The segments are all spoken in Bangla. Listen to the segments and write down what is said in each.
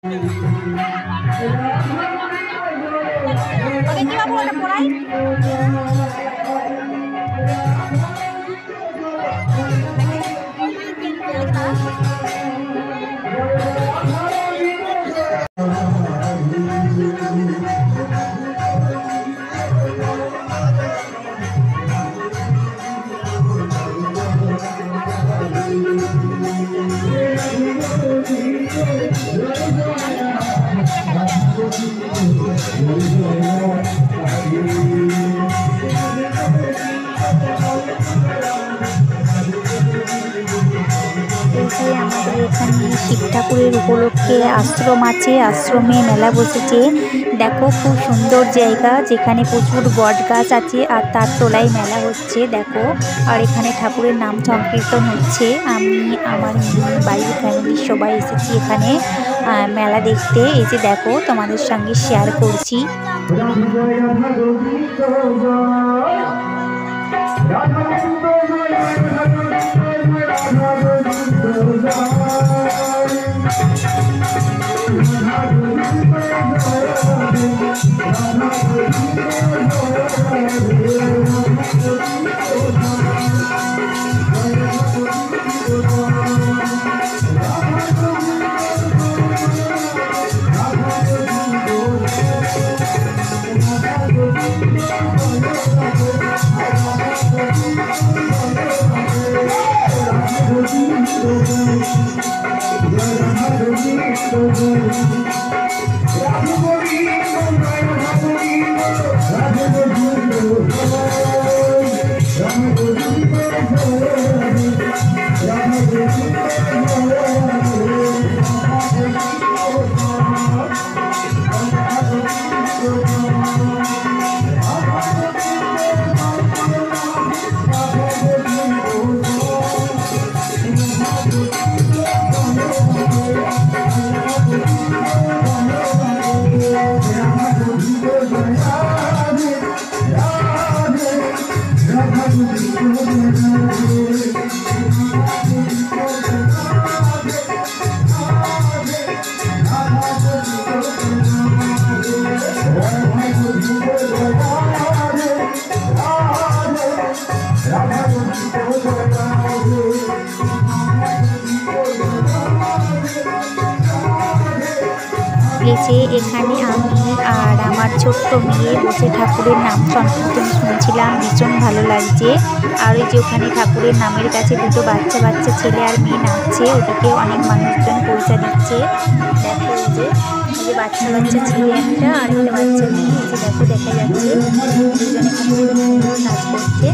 ওকে কিভাবে ওটা পড়াই? আমাদের এখানে শিব ঠাকুরের উপলক্ষে আশ্রম আছে, আশ্রমে মেলা বসেছে। দেখো খুব সুন্দর জায়গা, যেখানে প্রচুর বট গাছ আছে আর তার তলায় মেলা হচ্ছে। দেখো, আর এখানে ঠাকুরের নাম সংকীর্তন হচ্ছে। আমি আমার বাড়ির ফ্যামিলির সবাই এসেছি এখানে মেলা দেখতে। এই যে দেখো, তোমাদের সঙ্গে শেয়ার করছি। এই যে এখানে আমি আর আমার ছোট্ট মেয়ে বসে ঠাকুরের নাম সংকীর্তন শুনছিলাম, ভীষণ ভালো লাগছে। আর ওই যে ওখানে ঠাকুরের নামের কাছে দুটো বাচ্চা বাচ্চা ছেলে আর মেয়ে নাচছে, ওদিকে অনেক মানুষজন পয়সা দিচ্ছে। দেখো এই যে বাচ্চা বাচ্চা ছেলে একটা আর একটা বাচ্চা মেয়ে, এই যে দেখো দেখা যাচ্ছে দুজনে খুব সুন্দর নাচ করছে।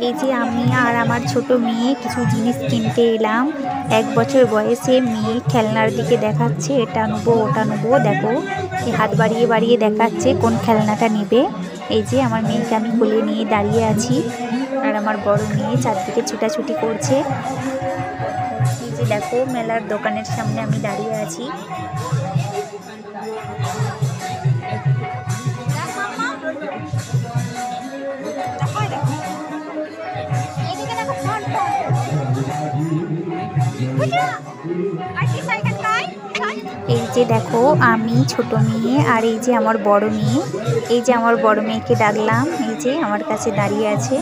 এই যে আমি আর আমার ছোট মেয়ে কিছু জিনিস কিনতে এলাম। 1 বছর বয়সে মেয়ে খেলনার দিকে দেখাচ্ছে, এটা নেবো ওটা নেবো। দেখো হাত বাড়িয়ে বাড়িয়ে দেখাচ্ছে কোন খেলনাটা নেবে। এই যে আমার মেয়েকে আমি কোলে নিয়ে দাঁড়িয়ে আছি, আর আমার বড় মেয়ে চারদিকে ছুটাছুটি করছে। এই যে দেখো মেলার দোকানের সামনে আমি দাঁড়িয়ে আছি। এই যে দেখো আমি ছোট মেয়ে আর এই যে আমার বড় মেয়ে। এই যে আমার বড় মেয়েকে ডাকলাম, এই যে আমার কাছে দাঁড়িয়ে আছে।